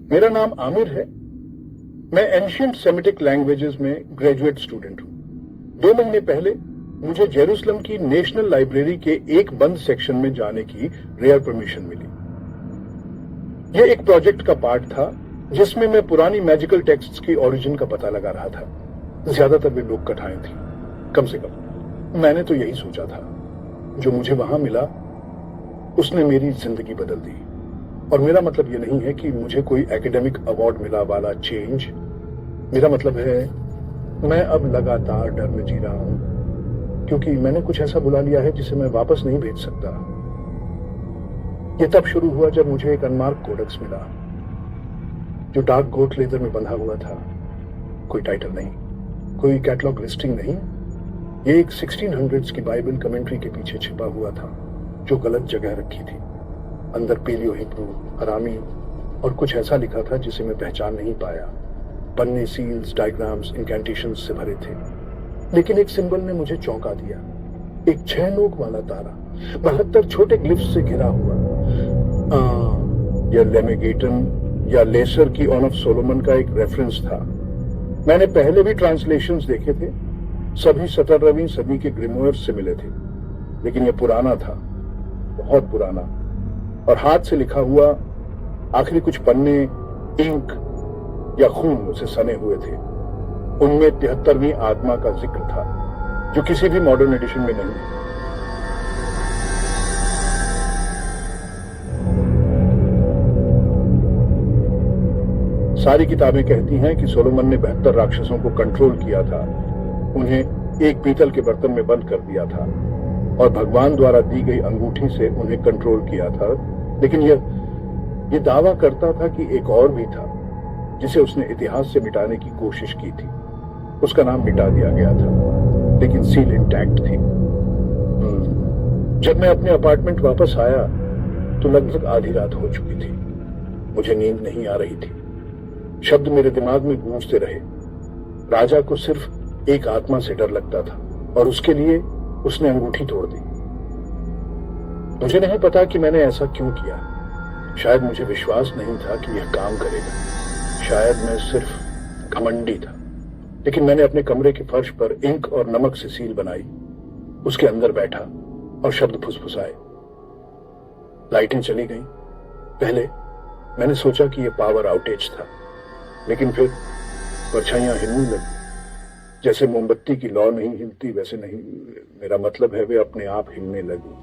मेरा नाम आमिर है। मैं एंशिएंट सेमिटिक लैंग्वेजेस में ग्रेजुएट स्टूडेंट हूं। 2 महीने पहले मुझे जेरूसलम की नेशनल लाइब्रेरी के एक बंद सेक्शन में जाने की रेयर परमिशन मिली। यह एक प्रोजेक्ट का पार्ट था जिसमें मैं पुरानी मैजिकल टेक्स्ट्स की ओरिजिन का पता लगा रहा था। ज्यादातर वे लोक कथाएं थी। कम से कम मैंने तो यही सोचा था। जो मुझे वहां मिला उसने मेरी जिंदगी बदल दी। और मेरा मतलब यह नहीं है कि मुझे कोई एकेडमिक अवार्ड मिला वाला चेंज। मेरा मतलब है मैं अब लगातार डर में जी रहा हूं, क्योंकि मैंने कुछ ऐसा बुला लिया है जिसे मैं वापस नहीं भेज सकता। यह तब शुरू हुआ जब मुझे एक अनमार्क कोडेक्स मिला, जो डार्क गोट लेदर में बंधा हुआ था। कोई टाइटल नहीं, कोई कैटलॉग लिस्टिंग नहीं। ये एक 1600s की बाइबल कमेंट्री के पीछे छिपा हुआ था, जो गलत जगह रखी थी। अंदर पेलियो हिब्रू, अरामी और कुछ ऐसा लिखा था जिसे मैं पहचान नहीं पाया। पन्ने सील्स, डायग्राम्स, इंकैंटेशंस से भरे थे। लेकिन एक सिंबल ने मुझे चौंका दिया। एक 6 नोक वाला तारा, 72 छोटे ग्लिफ्स से घिरा हुआ। यह लेमेगेटन या लेसर की ऑन ऑफ सोलोमन का एक रेफरेंस था। मैंने पहले भी ट्रांसलेशंस देखे थे, सभी 17वीं सदी के ग्रिमोयर्स से मिले थे। लेकिन यह पुराना था, बहुत पुराना, और हाथ से लिखा हुआ। आखिरी कुछ पन्ने इंक या खून से सने हुए थे। उनमें 73वीं आत्मा का जिक्र था, जो किसी भी मॉडर्न एडिशन में नहीं है। सारी किताबें कहती हैं कि सोलोमन ने 72 राक्षसों को कंट्रोल किया था, उन्हें एक पीतल के बर्तन में बंद कर दिया था और भगवान द्वारा दी गई अंगूठी से उन्हें कंट्रोल किया था। लेकिन यह दावा करता था कि एक और भी था जिसे उसने इतिहास से मिटाने की कोशिश की थी। उसका नाम मिटा दिया गया था, लेकिन सील इंटैक्ट थी। जब मैं अपने अपार्टमेंट वापस आया तो लगभग आधी रात हो चुकी थी। मुझे नींद नहीं आ रही थी। शब्द मेरे दिमाग में गूंजते रहे। राजा को सिर्फ एक आत्मा से डर लगता था और उसके लिए उसने अंगूठी तोड़ दी। मुझे नहीं पता कि मैंने ऐसा क्यों किया। शायद मुझे विश्वास नहीं था कि यह काम करेगा। शायद मैं सिर्फ घमंडी था। लेकिन मैंने अपने कमरे के फर्श पर इंक और नमक से सील बनाई, उसके अंदर बैठा और शब्द फुसफुसाए। लाइटें चली गईं। पहले मैंने सोचा कि यह पावर आउटेज था, लेकिन फिर परछाइयां हिलने लगी। जैसे मोमबत्ती की लौ नहीं हिलती, वैसे नहीं, मेरा मतलब है वे अपने आप हिलने लगी।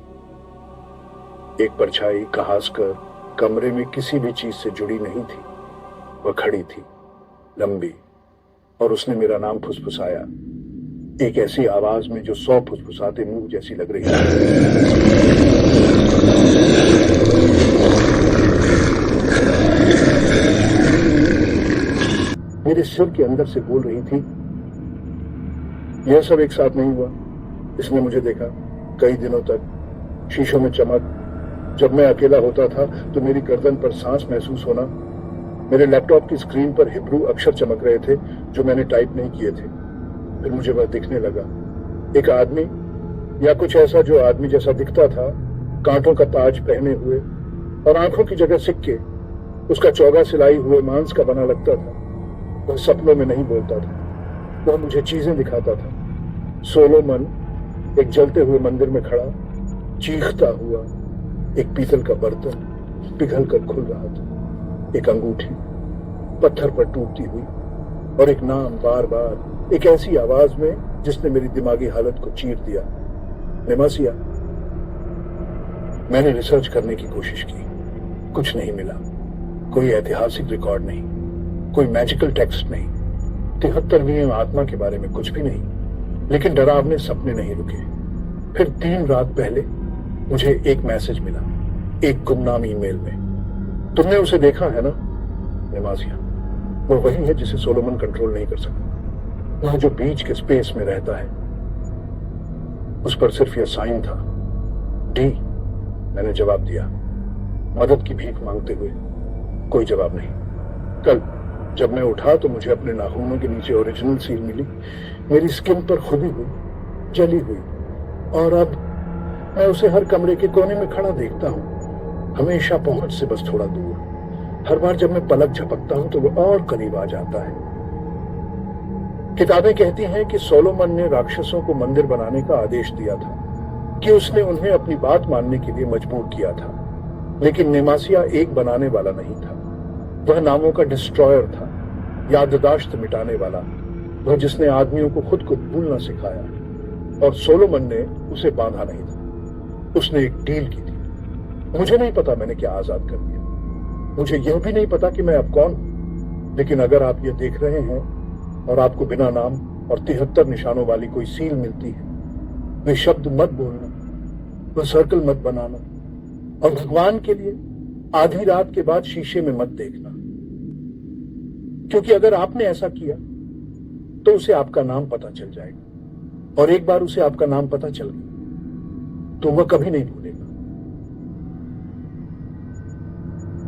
एक परछाई खासकर कमरे में किसी भी चीज से जुड़ी नहीं थी। वह खड़ी थी, लंबी, और उसने मेरा नाम फुसफुसाया, एक ऐसी आवाज में जो 100 फुसफुसाते मुंह जैसी लग रही थी। मेरे सिर के अंदर से बोल रही थी, यह सब एक साथ नहीं हुआ। इसने मुझे देखा कई दिनों तक, शीशों में चमक। जब मैं अकेला होता था तो मेरी गर्दन पर सांस महसूस होना। मेरे लैपटॉप की स्क्रीन पर हिब्रू अक्षर चमक रहे थे जो मैंने टाइप नहीं किए थे। फिर मुझे वह दिखने लगा, एक आदमी, या कुछ ऐसा जो आदमी जैसा दिखता था, कांटों का ताज पहने हुए और आंखों की जगह सिक्के। उसका चौगा सिलाई हुए मांस का बना लगता था। वह सपनों में नहीं बोलता था, वह मुझे चीजें दिखाता था। सोलोमन एक जलते हुए मंदिर में खड़ा, चीखता हुआ, एक पीतल का बर्तन पिघल कर खुल रहा था, एक अंगूठी पत्थर पर टूटती हुई, और एक नाम बार बार, एक ऐसी आवाज में जिसने मेरी दिमागी हालत को चीर दिया, नेमासिया। मैंने रिसर्च करने की कोशिश की, कुछ नहीं मिला। कोई ऐतिहासिक रिकॉर्ड नहीं, कोई मैजिकल टेक्स्ट नहीं, 73वीं आत्मा के बारे में कुछ भी नहीं। लेकिन डरावने सपने नहीं रुके। फिर 3 रात पहले मुझे एक मैसेज मिला, एक गुमनाम ईमेल में। तुमने उसे देखा है ना, नेमासिया? वो वही है जिसे सोलोमन कंट्रोल नहीं कर सका, वह जो बीच के स्पेस में रहता है। उस पर सिर्फ यह साइन था, डी। मैंने जवाब दिया, मदद की भीख मांगते हुए। कोई जवाब नहीं। कल जब मैं उठा तो मुझे अपने नाखूनों के नीचे ओरिजिनल सील मिली, मेरी स्किन पर खुदी हुई, जली हुई। और अब मैं उसे हर कमरे के कोने में खड़ा देखता हूं, हमेशा पहुंच से बस थोड़ा दूर। हर बार जब मैं पलक झपकता हूं तो वो और करीब आ जाता है। किताबें कहती हैं कि सोलोमन ने राक्षसों को मंदिर बनाने का आदेश दिया था, कि उसने उन्हें अपनी बात मानने के लिए मजबूर किया था। लेकिन नेमासिया एक बनाने वाला नहीं था, वह नामों का डिस्ट्रॉयर था, याददाश्त मिटाने वाला, वह जिसने आदमियों को खुद को भूलना सिखाया। और सोलोमन ने उसे बांधा नहीं था, उसने एक डील की थी। मुझे नहीं पता मैंने क्या आजाद कर दिया, मुझे यह भी नहीं पता कि मैं अब कौन हूं। लेकिन अगर आप यह देख रहे हैं और आपको बिना नाम और 73 निशानों वाली कोई सील मिलती है, वे शब्द मत बोलना, वह सर्कल मत बनाना, और भगवान के लिए आधी रात के बाद शीशे में मत देखना, क्योंकि अगर आपने ऐसा किया तो उसे आपका नाम पता चल जाएगा, और एक बार उसे आपका नाम पता चल गया तो वह कभी नहीं भूलेगा।